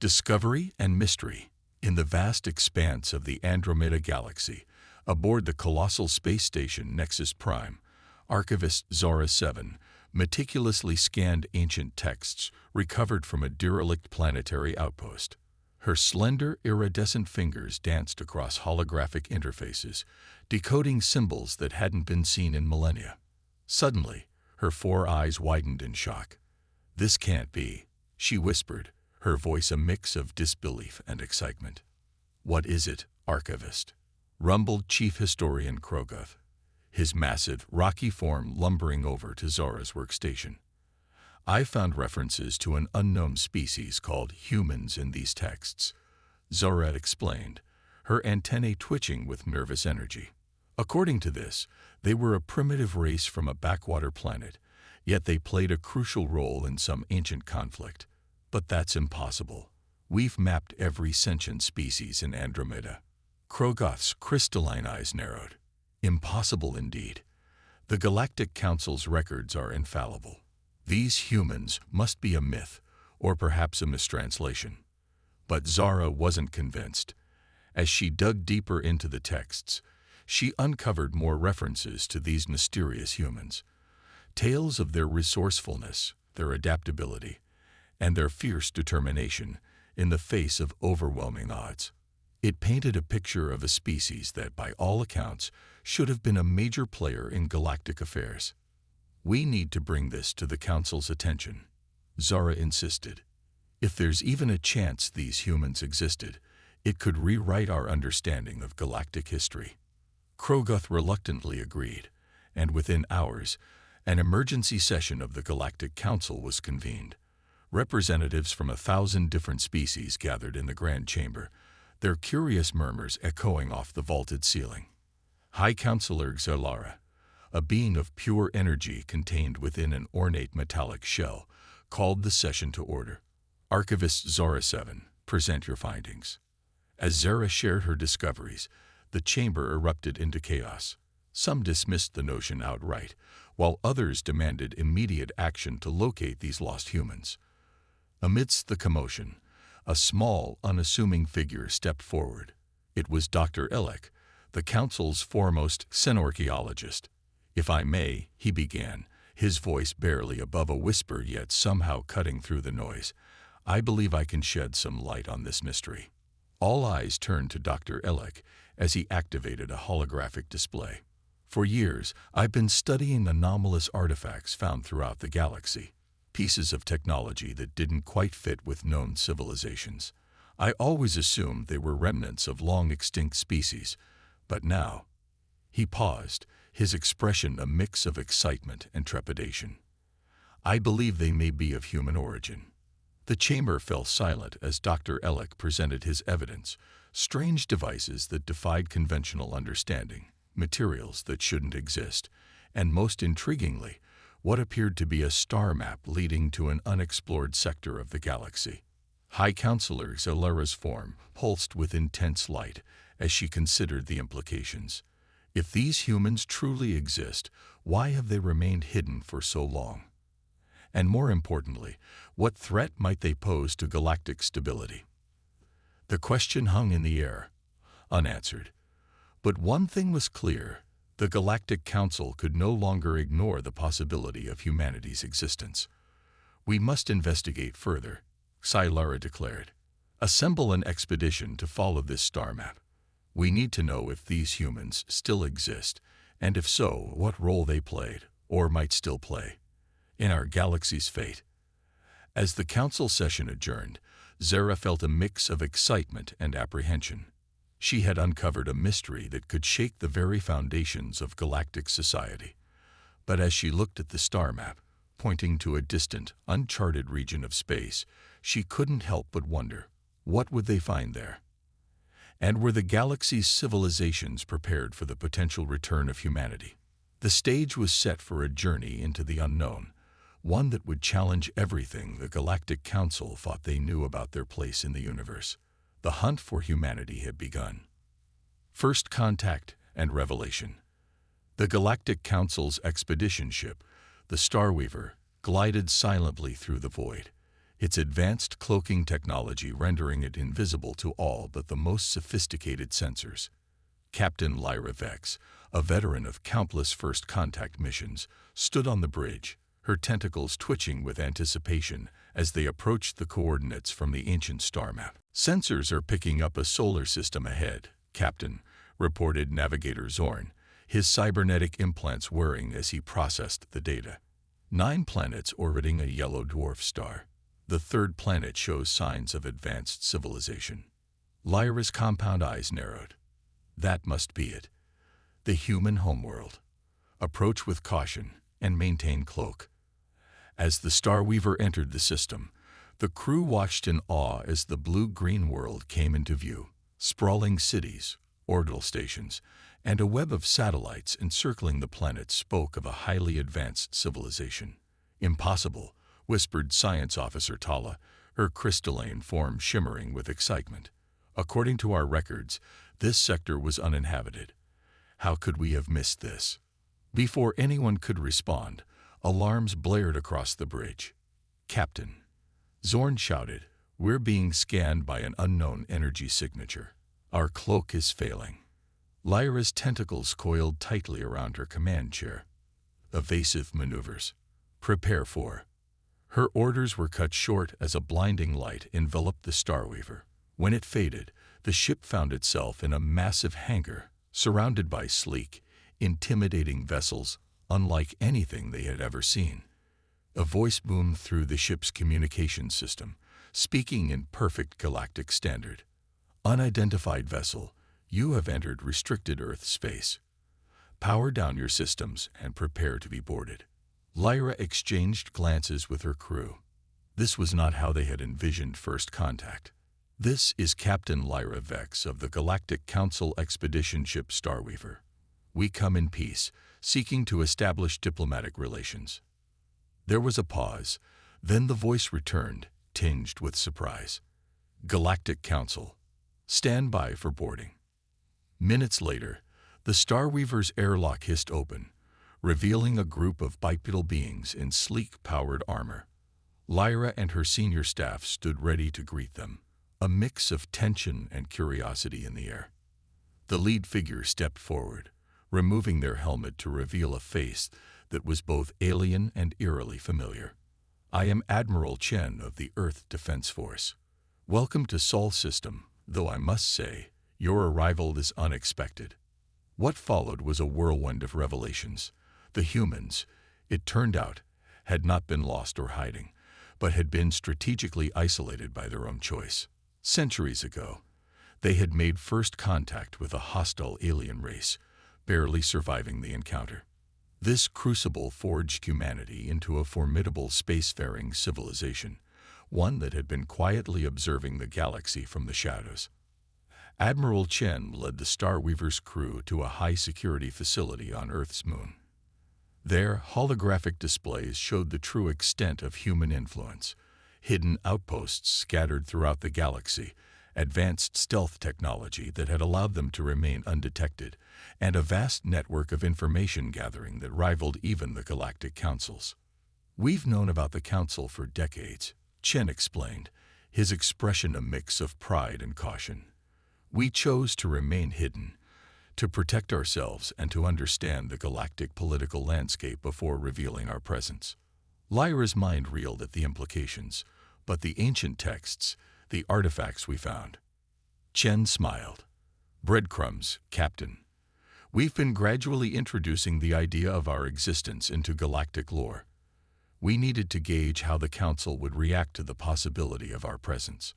Discovery and mystery. In the vast expanse of the Andromeda Galaxy, aboard the colossal space station Nexus Prime, archivist Zara 7 meticulously scanned ancient texts recovered from a derelict planetary outpost. Her slender, iridescent fingers danced across holographic interfaces, decoding symbols that hadn't been seen in millennia. Suddenly, her four eyes widened in shock. "This can't be," she whispered, her voice a mix of disbelief and excitement. "What is it, archivist?" rumbled Chief Historian Krogoth, his massive, rocky form lumbering over to Zara's workstation. "I found references to an unknown species called humans in these texts," Zara explained, her antennae twitching with nervous energy. "According to this, they were a primitive race from a backwater planet, yet they played a crucial role in some ancient conflict. But that's impossible. We've mapped every sentient species in Andromeda." Krogoth's crystalline eyes narrowed. "Impossible indeed. The Galactic Council's records are infallible. These humans must be a myth, or perhaps a mistranslation." But Zara wasn't convinced. As she dug deeper into the texts, she uncovered more references to these mysterious humans. Tales of their resourcefulness, their adaptability, and their fierce determination in the face of overwhelming odds. It painted a picture of a species that, by all accounts, should have been a major player in galactic affairs. "We need to bring this to the Council's attention," Zara insisted. "If there's even a chance these humans existed, it could rewrite our understanding of galactic history." Krogoth reluctantly agreed, and within hours, an emergency session of the Galactic Council was convened. Representatives from 1,000 different species gathered in the Grand Chamber, their curious murmurs echoing off the vaulted ceiling. High Counselor Xalara, a being of pure energy contained within an ornate metallic shell, called the session to order. "Archivist Zara 7, present your findings." As Zara shared her discoveries, the chamber erupted into chaos. Some dismissed the notion outright, while others demanded immediate action to locate these lost humans. Amidst the commotion, a small, unassuming figure stepped forward. It was Dr. Elek, the Council's foremost xenorchaeologist. "If I may," he began, his voice barely above a whisper yet somehow cutting through the noise, "I believe I can shed some light on this mystery." All eyes turned to Dr. Elek as he activated a holographic display. "For years, I've been studying anomalous artifacts found throughout the galaxy. Pieces of technology that didn't quite fit with known civilizations. I always assumed they were remnants of long-extinct species, but now—" He paused, his expression a mix of excitement and trepidation. "I believe they may be of human origin." The chamber fell silent as Dr. Elek presented his evidence, strange devices that defied conventional understanding, materials that shouldn't exist, and most intriguingly, what appeared to be a star map leading to an unexplored sector of the galaxy. High Counselor Xalara's form pulsed with intense light as she considered the implications. If these humans truly exist, why have they remained hidden for so long? And more importantly, what threat might they pose to galactic stability? The question hung in the air, unanswered. But one thing was clear: the Galactic Council could no longer ignore the possibility of humanity's existence. "We must investigate further," Xalara declared. "Assemble an expedition to follow this star map. We need to know if these humans still exist, and if so, what role they played, or might still play, in our galaxy's fate." As the council session adjourned, Zara felt a mix of excitement and apprehension. She had uncovered a mystery that could shake the very foundations of galactic society. But as she looked at the star map, pointing to a distant, uncharted region of space, she couldn't help but wonder, what would they find there? And were the galaxy's civilizations prepared for the potential return of humanity? The stage was set for a journey into the unknown, one that would challenge everything the Galactic Council thought they knew about their place in the universe. The hunt for humanity had begun. First contact and revelation. The Galactic Council's expedition ship, the Starweaver, glided silently through the void, its advanced cloaking technology rendering it invisible to all but the most sophisticated sensors. Captain Lyra Vex, a veteran of countless first contact missions, stood on the bridge, her tentacles twitching with anticipation as they approached the coordinates from the ancient star map. "Sensors are picking up a solar system ahead, Captain," reported Navigator Zorn, his cybernetic implants whirring as he processed the data. 9 planets orbiting a yellow dwarf star. The third planet shows signs of advanced civilization. Lyra's compound eyes narrowed. That must be it. The human homeworld. Approach with caution and maintain cloak. As the Star Weaver entered the system, the crew watched in awe as the blue-green world came into view. Sprawling cities, orbital stations, and a web of satellites encircling the planet spoke of a highly advanced civilization. "Impossible," whispered Science Officer Tala, her crystalline form shimmering with excitement. "According to our records, this sector was uninhabited. How could we have missed this?" Before anyone could respond, alarms blared across the bridge. "Captain," Zorn shouted, "we're being scanned by an unknown energy signature. Our cloak is failing." Lyra's tentacles coiled tightly around her command chair. "Evasive maneuvers. Prepare for." Her orders were cut short as a blinding light enveloped the Star Weaver. When it faded, the ship found itself in a massive hangar, surrounded by sleek, intimidating vessels unlike anything they had ever seen. A voice boomed through the ship's communication system, speaking in perfect galactic standard. "Unidentified vessel, you have entered restricted Earth space. Power down your systems and prepare to be boarded." Lyra exchanged glances with her crew. This was not how they had envisioned first contact. "This is Captain Lyra Vex of the Galactic Council expedition ship Starweaver. We come in peace, seeking to establish diplomatic relations." There was a pause, then the voice returned, tinged with surprise. "Galactic Council, stand by for boarding." Minutes later, the Starweaver's airlock hissed open, revealing a group of bipedal beings in sleek, powered armor. Lyra and her senior staff stood ready to greet them, a mix of tension and curiosity in the air. The lead figure stepped forward, removing their helmet to reveal a face that was both alien and eerily familiar. "I am Admiral Chen of the Earth Defense Force. Welcome to Sol System, though I must say, your arrival is unexpected." What followed was a whirlwind of revelations. The humans, it turned out, had not been lost or hiding, but had been strategically isolated by their own choice. Centuries ago, they had made first contact with a hostile alien race, barely surviving the encounter. This crucible forged humanity into a formidable spacefaring civilization, one that had been quietly observing the galaxy from the shadows. Admiral Chen led the Starweaver's crew to a high-security facility on Earth's moon. There, holographic displays showed the true extent of human influence. Hidden outposts scattered throughout the galaxy, advanced stealth technology that had allowed them to remain undetected, and a vast network of information gathering that rivaled even the Galactic Council's. "We've known about the Council for decades," Chen explained, his expression a mix of pride and caution. "We chose to remain hidden, to protect ourselves and to understand the galactic political landscape before revealing our presence." Lyra's mind reeled at the implications, but the ancient texts, the artifacts we found. Chen smiled. "Breadcrumbs, Captain. We've been gradually introducing the idea of our existence into galactic lore. We needed to gauge how the Council would react to the possibility of our presence."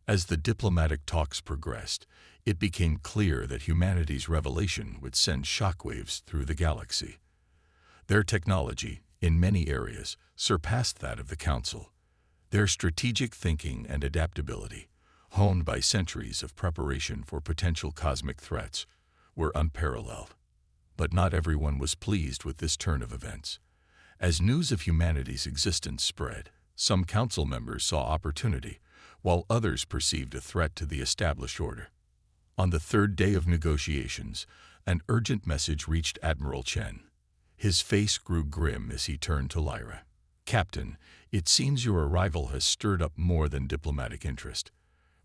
As the diplomatic talks progressed, it became clear that humanity's revelation would send shockwaves through the galaxy. Their technology, in many areas, surpassed that of the Council. Their strategic thinking and adaptability, honed by centuries of preparation for potential cosmic threats, were unparalleled. But not everyone was pleased with this turn of events. As news of humanity's existence spread, some Council members saw opportunity, while others perceived a threat to the established order. On the third day of negotiations, an urgent message reached Admiral Chen. His face grew grim as he turned to Lyra. Captain, it seems your arrival has stirred up more than diplomatic interest.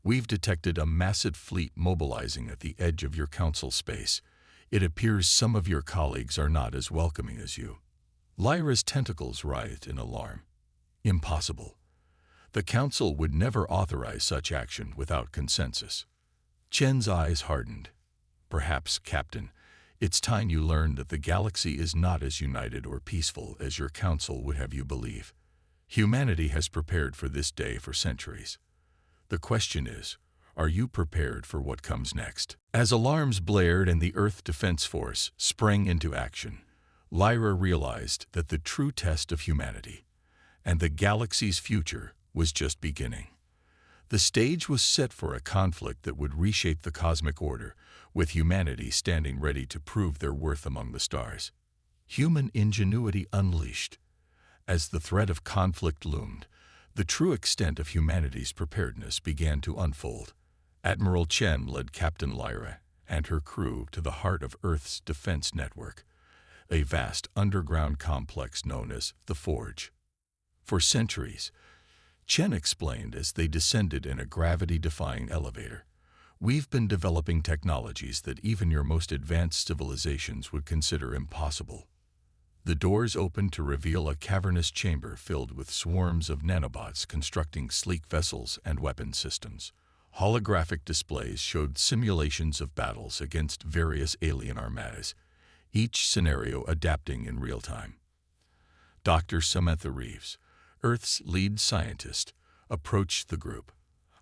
We've detected a massive fleet mobilizing at the edge of your council space. It appears some of your colleagues are not as welcoming as you. Lyra's tentacles writhed in alarm. Impossible. The council would never authorize such action without consensus. Chen's eyes hardened. Perhaps, Captain, it's time you learned that the galaxy is not as united or peaceful as your council would have you believe. Humanity has prepared for this day for centuries. The question is, are you prepared for what comes next? As alarms blared and the Earth Defense Force sprang into action, Lyra realized that the true test of humanity and the galaxy's future was just beginning. The stage was set for a conflict that would reshape the cosmic order, with humanity standing ready to prove their worth among the stars. Human ingenuity unleashed. As the threat of conflict loomed, the true extent of humanity's preparedness began to unfold. Admiral Chen led Captain Lyra and her crew to the heart of Earth's defense network, a vast underground complex known as the Forge. For centuries, Chen explained as they descended in a gravity-defying elevator, we've been developing technologies that even your most advanced civilizations would consider impossible. The doors opened to reveal a cavernous chamber filled with swarms of nanobots constructing sleek vessels and weapon systems. Holographic displays showed simulations of battles against various alien armadas, each scenario adapting in real time. Dr. Samantha Reeves, Earth's lead scientist, approached the group.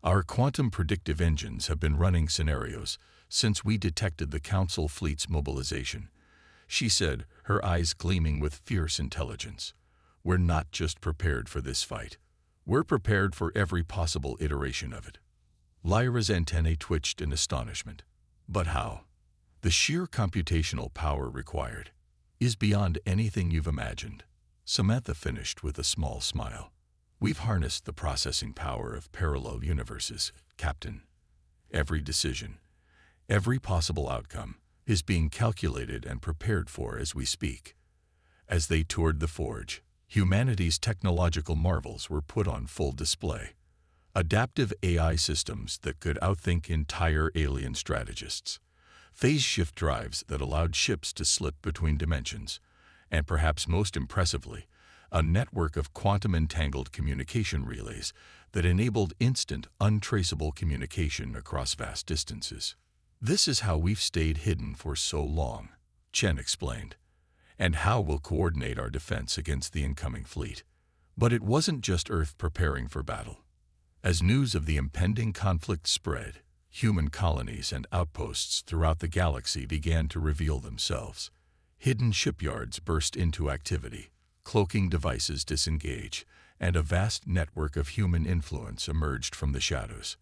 Our quantum predictive engines have been running scenarios since we detected the Council fleet's mobilization, she said, her eyes gleaming with fierce intelligence. We're not just prepared for this fight. We're prepared for every possible iteration of it. Lyra's antennae twitched in astonishment. But how? The sheer computational power required is beyond anything you've imagined. Samantha finished with a small smile. We've harnessed the processing power of parallel universes, Captain. Every decision, every possible outcome, is being calculated and prepared for as we speak. As they toured the Forge, humanity's technological marvels were put on full display. Adaptive AI systems that could outthink entire alien strategists, phase shift drives that allowed ships to slip between dimensions, and perhaps most impressively, a network of quantum-entangled communication relays that enabled instant, untraceable communication across vast distances. This is how we've stayed hidden for so long, Chen explained, and how we'll coordinate our defense against the incoming fleet. But it wasn't just Earth preparing for battle. As news of the impending conflict spread, human colonies and outposts throughout the galaxy began to reveal themselves. Hidden shipyards burst into activity, cloaking devices disengage, and a vast network of human influence emerged from the shadows.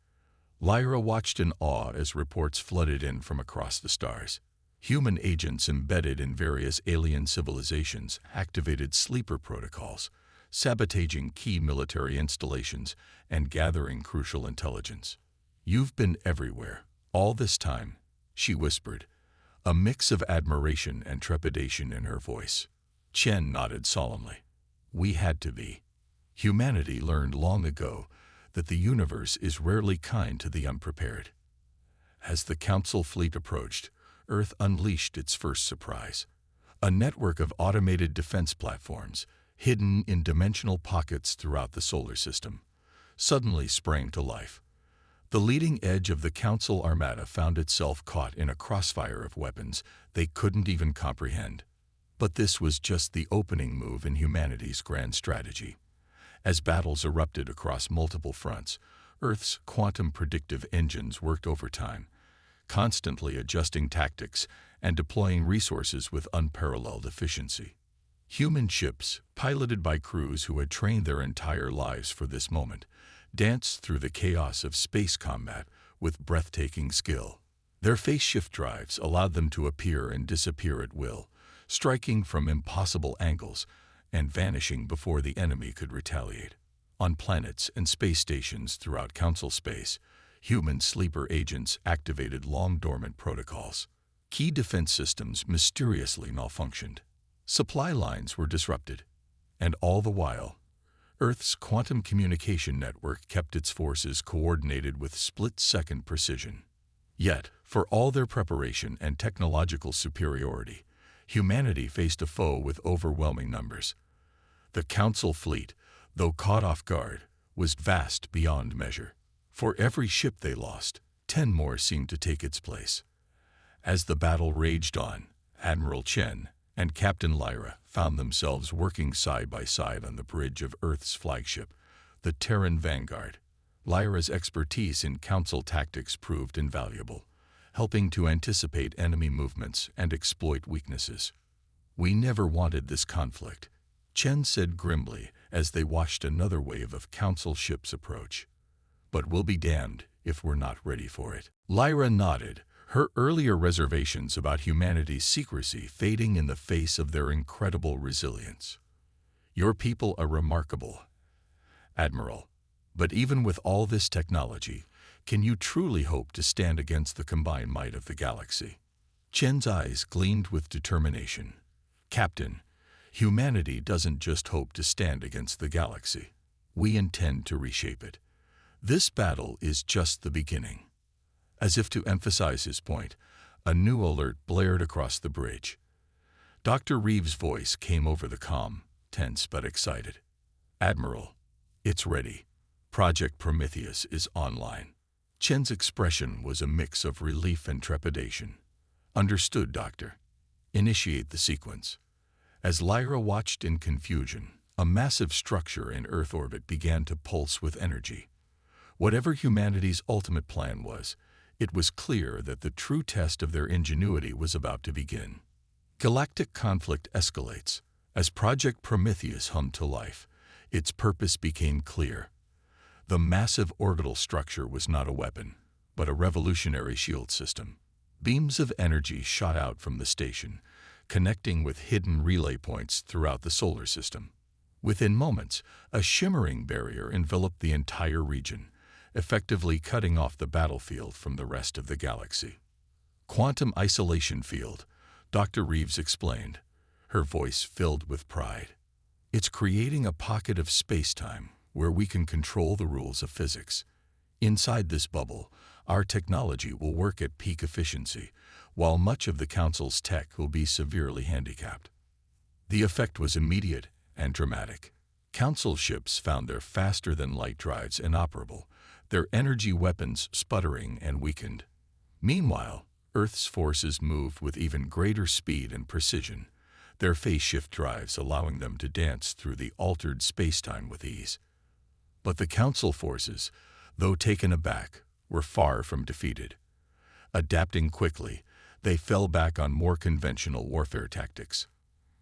Lyra watched in awe as reports flooded in from across the stars. Human agents embedded in various alien civilizations activated sleeper protocols, sabotaging key military installations and gathering crucial intelligence. You've been everywhere, all this time, she whispered, a mix of admiration and trepidation in her voice. Chen nodded solemnly. We had to be. Humanity learned long ago that the universe is rarely kind to the unprepared. As the Council fleet approached, Earth unleashed its first surprise. A network of automated defense platforms, hidden in dimensional pockets throughout the solar system, suddenly sprang to life. The leading edge of the Council armada found itself caught in a crossfire of weapons they couldn't even comprehend. But this was just the opening move in humanity's grand strategy. As battles erupted across multiple fronts, Earth's quantum predictive engines worked overtime, constantly adjusting tactics and deploying resources with unparalleled efficiency. Human ships, piloted by crews who had trained their entire lives for this moment, danced through the chaos of space combat with breathtaking skill. Their phase shift drives allowed them to appear and disappear at will, striking from impossible angles and vanishing before the enemy could retaliate. On planets and space stations throughout Council space, human sleeper agents activated long-dormant protocols. Key defense systems mysteriously malfunctioned. Supply lines were disrupted. And all the while, Earth's quantum communication network kept its forces coordinated with split-second precision. Yet, for all their preparation and technological superiority, humanity faced a foe with overwhelming numbers. The Council fleet, though caught off guard, was vast beyond measure. For every ship they lost, 10 more seemed to take its place. As the battle raged on, Admiral Chen and Captain Lyra found themselves working side by side on the bridge of Earth's flagship, the Terran Vanguard. Lyra's expertise in Council tactics proved invaluable, helping to anticipate enemy movements and exploit weaknesses. "We never wanted this conflict," Chen said grimly as they watched another wave of Council ships approach. "But we'll be damned if we're not ready for it." Lyra nodded, her earlier reservations about humanity's secrecy fading in the face of their incredible resilience. "Your people are remarkable, Admiral. But even with all this technology, can you truly hope to stand against the combined might of the galaxy?" Chen's eyes gleamed with determination. "Captain, humanity doesn't just hope to stand against the galaxy. We intend to reshape it. This battle is just the beginning." As if to emphasize his point, a new alert blared across the bridge. Dr. Reeves' voice came over the comm, tense but excited. "Admiral, it's ready. Project Prometheus is online." Chen's expression was a mix of relief and trepidation. "Understood, Doctor. Initiate the sequence." As Lyra watched in confusion, a massive structure in Earth orbit began to pulse with energy. Whatever humanity's ultimate plan was, it was clear that the true test of their ingenuity was about to begin. Galactic conflict escalates. As Project Prometheus hummed to life, its purpose became clear. The massive orbital structure was not a weapon, but a revolutionary shield system. Beams of energy shot out from the station, connecting with hidden relay points throughout the solar system. Within moments, a shimmering barrier enveloped the entire region, effectively cutting off the battlefield from the rest of the galaxy. "Quantum isolation field," Dr. Reeves explained, her voice filled with pride. "It's creating a pocket of space-time where we can control the rules of physics. Inside this bubble, our technology will work at peak efficiency, while much of the Council's tech will be severely handicapped." The effect was immediate and dramatic. Council ships found their faster-than-light drives inoperable, their energy weapons sputtering and weakened. Meanwhile, Earth's forces moved with even greater speed and precision, their phase-shift drives allowing them to dance through the altered space-time with ease. But the Council forces, though taken aback, were far from defeated. Adapting quickly, they fell back on more conventional warfare tactics.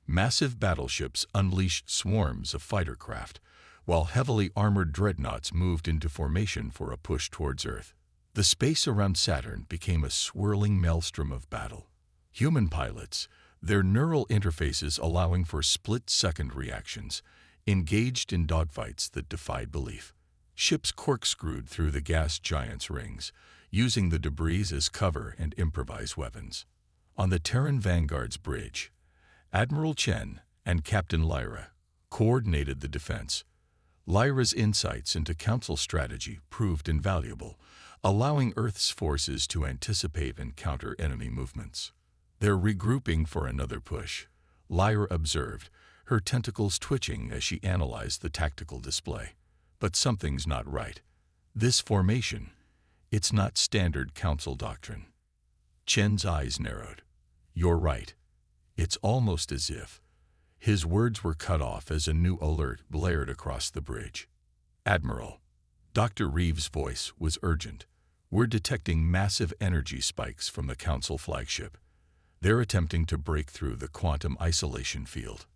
Massive battleships unleashed swarms of fighter craft, while heavily armored dreadnoughts moved into formation for a push towards Earth. The space around Saturn became a swirling maelstrom of battle. Human pilots, their neural interfaces allowing for split-second reactions, engaged in dogfights that defied belief. Ships corkscrewed through the gas giants' rings, using the debris as cover and improvised weapons. On the Terran Vanguard's bridge, Admiral Chen and Captain Lyra coordinated the defense. Lyra's insights into Council strategy proved invaluable, allowing Earth's forces to anticipate and counter enemy movements. "They're regrouping for another push," Lyra observed, her tentacles twitching as she analyzed the tactical display. "But something's not right. This formation, it's not standard Council doctrine." Chen's eyes narrowed. "You're right. It's almost as if—" His words were cut off as a new alert blared across the bridge. "Admiral," Dr. Reeves' voice was urgent, "we're detecting massive energy spikes from the Council flagship. They're attempting to break through the quantum isolation field."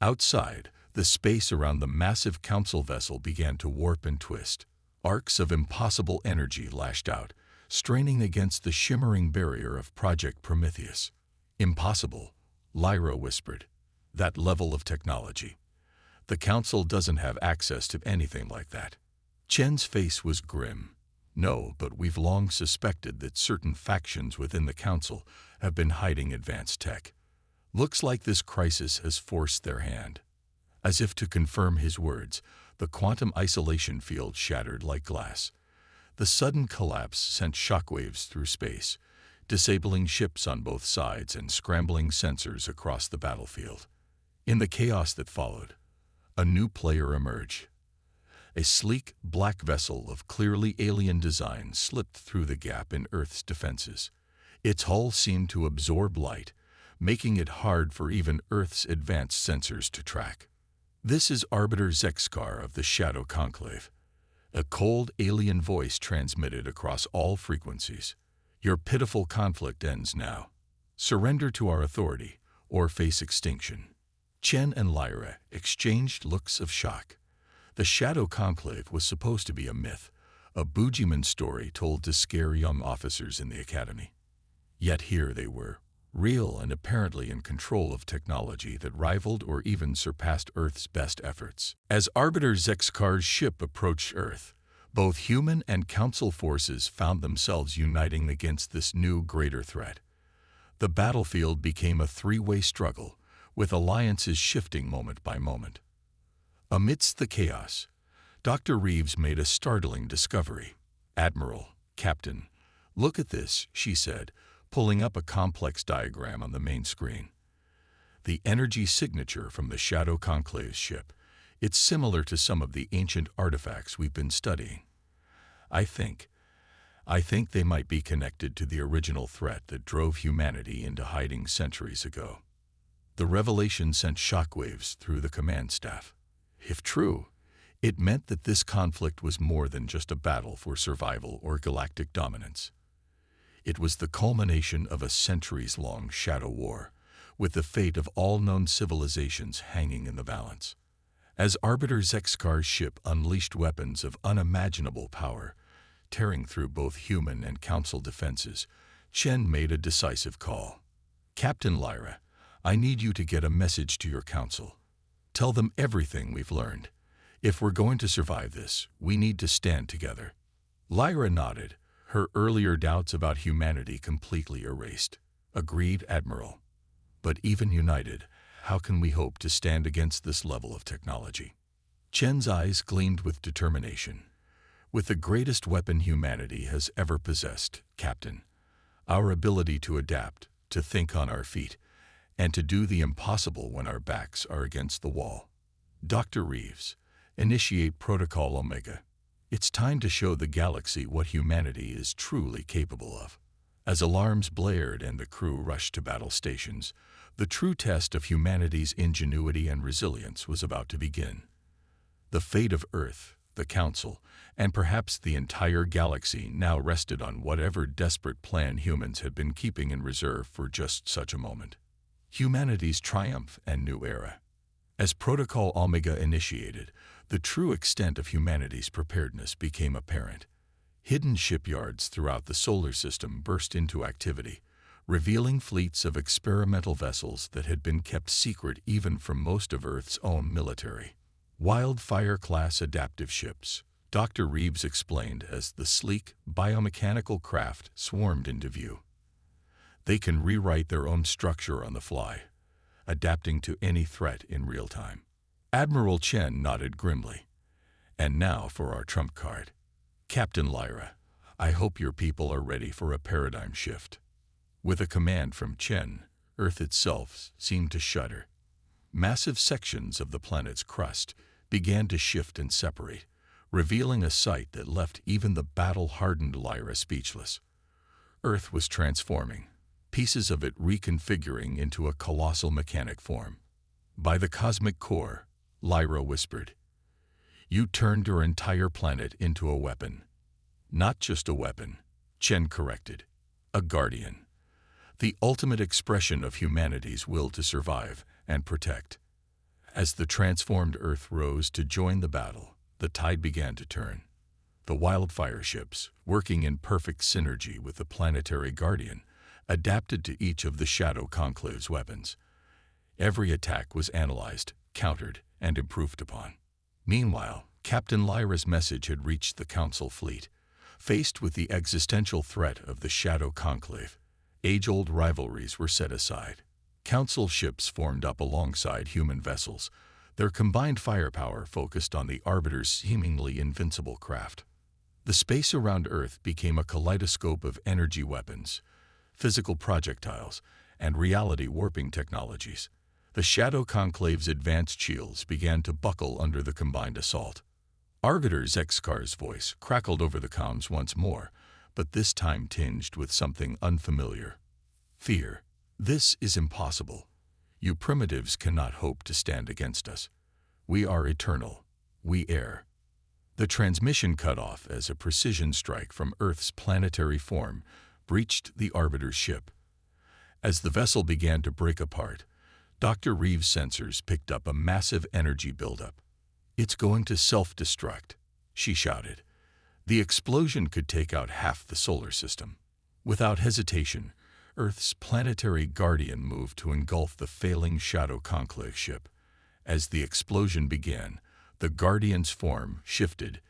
Outside, the space around the massive Council vessel began to warp and twist. Arcs of impossible energy lashed out, straining against the shimmering barrier of Project Prometheus. "Impossible," Lyra whispered. "That level of technology. The Council doesn't have access to anything like that." Chen's face was grim. "No, but we've long suspected that certain factions within the Council have been hiding advanced tech. Looks like this crisis has forced their hand." As if to confirm his words, The quantum isolation field shattered like glass. The sudden collapse sent shockwaves through space, disabling ships on both sides and scrambling sensors across the battlefield. In the chaos that followed, a new player emerged. A sleek, black vessel of clearly alien design slipped through the gap in Earth's defenses. Its hull seemed to absorb light, making it hard for even Earth's advanced sensors to track. This is Arbiter Zexkar of the Shadow Conclave. A cold, alien voice transmitted across all frequencies. Your pitiful conflict ends now. Surrender to our authority, or face extinction. Chen and Lyra exchanged looks of shock. The Shadow Conclave was supposed to be a myth, a boogeyman story told to scare young officers in the academy. Yet here they were, real and apparently in control of technology that rivaled or even surpassed Earth's best efforts. As Arbiter Zexkar's ship approached Earth, both human and Council forces found themselves uniting against this new, greater threat. The battlefield became a three-way struggle, with alliances shifting moment by moment. Amidst the chaos, Dr. Reeves made a startling discovery. "Admiral, Captain, look at this," she said, pulling up a complex diagram on the main screen. "The energy signature from the Shadow Conclave's ship. It's similar to some of the ancient artifacts we've been studying. I think they might be connected to the original threat that drove humanity into hiding centuries ago." The revelation sent shockwaves through the command staff. If true, it meant that this conflict was more than just a battle for survival or galactic dominance. It was the culmination of a centuries-long shadow war, with the fate of all known civilizations hanging in the balance. As Arbiter Zexkar's ship unleashed weapons of unimaginable power, tearing through both human and Council defenses, Chen made a decisive call. "Captain Lyra, I need you to get a message to your Council. Tell them everything we've learned. If we're going to survive this, we need to stand together." Lyra nodded, her earlier doubts about humanity completely erased. "Agreed, Admiral. But even united, how can we hope to stand against this level of technology?" Chen's eyes gleamed with determination. "With the greatest weapon humanity has ever possessed, Captain, our ability to adapt, to think on our feet, and to do the impossible when our backs are against the wall. Dr. Reeves, initiate Protocol Omega. It's time to show the galaxy what humanity is truly capable of." As alarms blared and the crew rushed to battle stations, the true test of humanity's ingenuity and resilience was about to begin. The fate of Earth, the Council, and perhaps the entire galaxy now rested on whatever desperate plan humans had been keeping in reserve for just such a moment. Humanity's triumph and new era. As Protocol Omega initiated, the true extent of humanity's preparedness became apparent. Hidden shipyards throughout the solar system burst into activity, revealing fleets of experimental vessels that had been kept secret even from most of Earth's own military. Wildfire-class adaptive ships, Dr. Reeves explained as the sleek, biomechanical craft swarmed into view. They can rewrite their own structure on the fly, adapting to any threat in real time. Admiral Chen nodded grimly. "And now for our trump card. Captain Lyra, I hope your people are ready for a paradigm shift." With a command from Chen, Earth itself seemed to shudder. Massive sections of the planet's crust began to shift and separate, revealing a sight that left even the battle-hardened Lyra speechless. Earth was transforming, pieces of it reconfiguring into a colossal mechanic form. "By the cosmic core," Lyra whispered, "you turned your entire planet into a weapon." "Not just a weapon," Chen corrected. "A guardian. The ultimate expression of humanity's will to survive and protect." As the transformed Earth rose to join the battle, the tide began to turn. The wildfire ships, working in perfect synergy with the planetary guardian, adapted to each of the Shadow Conclave's weapons. Every attack was analyzed, countered, and improved upon. Meanwhile, Captain Lyra's message had reached the Council fleet. Faced with the existential threat of the Shadow Conclave, age-old rivalries were set aside. Council ships formed up alongside human vessels, Their combined firepower focused on the Arbiter's seemingly invincible craft. The space around Earth became a kaleidoscope of energy weapons, physical projectiles, and reality-warping technologies. The Shadow Conclave's advanced shields began to buckle under the combined assault. Arbiter's X-Car's voice crackled over the comms once more, but this time tinged with something unfamiliar. Fear. This is impossible. You primitives cannot hope to stand against us. We are eternal. We err. The transmission cut off as a precision strike from Earth's planetary form breached the Arbiter's ship. As the vessel began to break apart, Dr. Reeves' sensors picked up a massive energy buildup. "It's going to self-destruct," she shouted. The explosion could take out half the solar system. Without hesitation, Earth's planetary guardian moved to engulf the failing Shadow Conclave ship. As the explosion began, the Guardian's form shifted,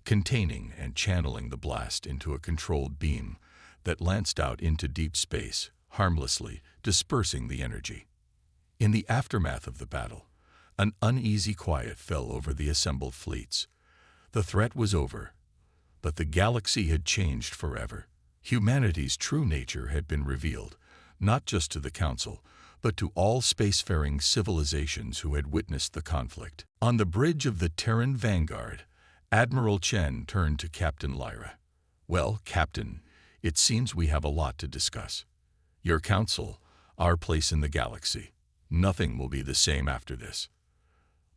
containing and channeling the blast into a controlled beam that lanced out into deep space, harmlessly dispersing the energy. In the aftermath of the battle, an uneasy quiet fell over the assembled fleets. The threat was over, but the galaxy had changed forever. Humanity's true nature had been revealed, not just to the Council, but to all spacefaring civilizations who had witnessed the conflict. On the bridge of the Terran Vanguard, Admiral Chen turned to Captain Lyra. "Well, Captain, it seems we have a lot to discuss. Your Council, our place in the galaxy. Nothing will be the same after this."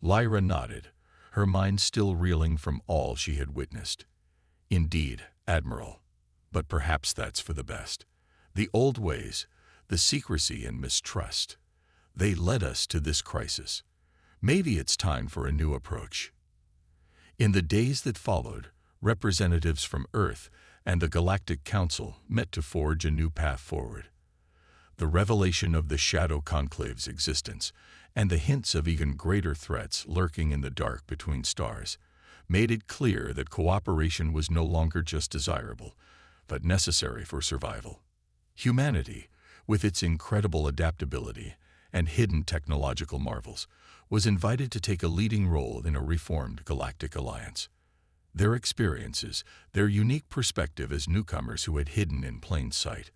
Lyra nodded, her mind still reeling from all she had witnessed. "Indeed, Admiral. But perhaps that's for the best. The old ways, the secrecy and mistrust, they led us to this crisis. Maybe it's time for a new approach." In the days that followed, representatives from Earth and the Galactic Council met to forge a new path forward. The revelation of the Shadow Conclave's existence and the hints of even greater threats lurking in the dark between stars made it clear that cooperation was no longer just desirable, but necessary for survival. Humanity, with its incredible adaptability and hidden technological marvels, was invited to take a leading role in a reformed galactic alliance. Their experiences, their unique perspective as newcomers who had hidden in plain sight,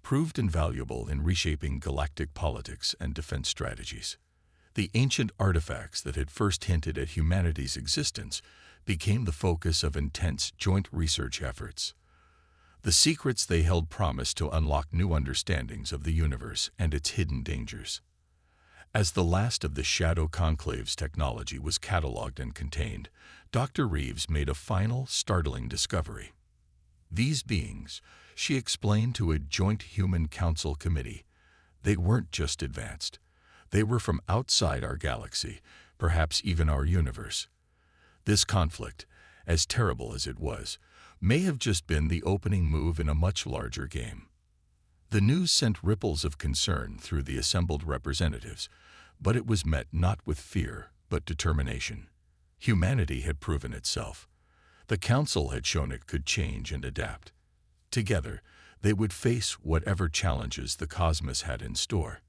proved invaluable in reshaping galactic politics and defense strategies. The ancient artifacts that had first hinted at humanity's existence became the focus of intense joint research efforts. The secrets they held promised to unlock new understandings of the universe and its hidden dangers. As the last of the Shadow Conclave's technology was cataloged and contained, Dr. Reeves made a final, startling discovery. These beings, she explained to a joint Human Council committee, they weren't just advanced. They were from outside our galaxy, perhaps even our universe. This conflict, as terrible as it was, may have just been the opening move in a much larger game. The news sent ripples of concern through the assembled representatives, but it was met not with fear, but determination. Humanity had proven itself. The Council had shown it could change and adapt. Together, they would face whatever challenges the cosmos had in store.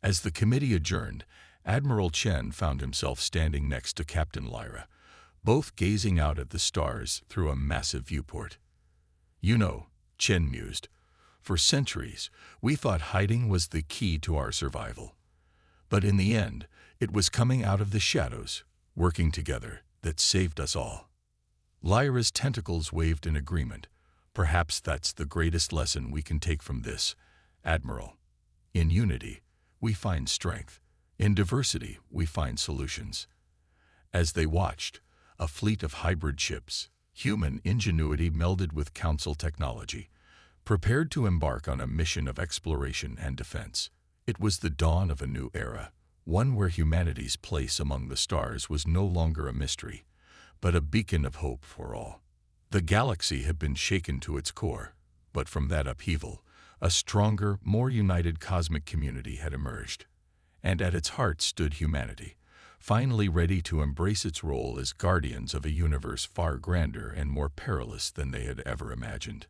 As the committee adjourned, Admiral Chen found himself standing next to Captain Lyra, both gazing out at the stars through a massive viewport. "You know," Chen mused, "for centuries we thought hiding was the key to our survival. But in the end, it was coming out of the shadows, working together, that saved us all." Lyra's tentacles waved in agreement. "Perhaps that's the greatest lesson we can take from this, Admiral. In unity, we find strength. In diversity, we find solutions." As they watched, a fleet of hybrid ships, human ingenuity melded with Council technology, prepared to embark on a mission of exploration and defense. It was the dawn of a new era, one where humanity's place among the stars was no longer a mystery, but a beacon of hope for all. The galaxy had been shaken to its core, but from that upheaval, a stronger, more united cosmic community had emerged. And at its heart stood humanity, finally ready to embrace its role as guardians of a universe far grander and more perilous than they had ever imagined.